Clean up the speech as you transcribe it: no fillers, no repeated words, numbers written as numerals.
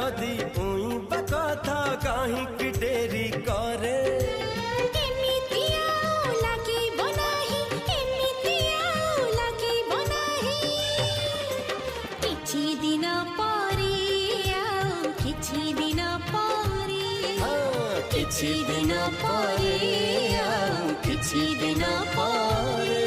जदि उई बकथा काहे कि डेरी करे किछि दिन परे किछि दिन परे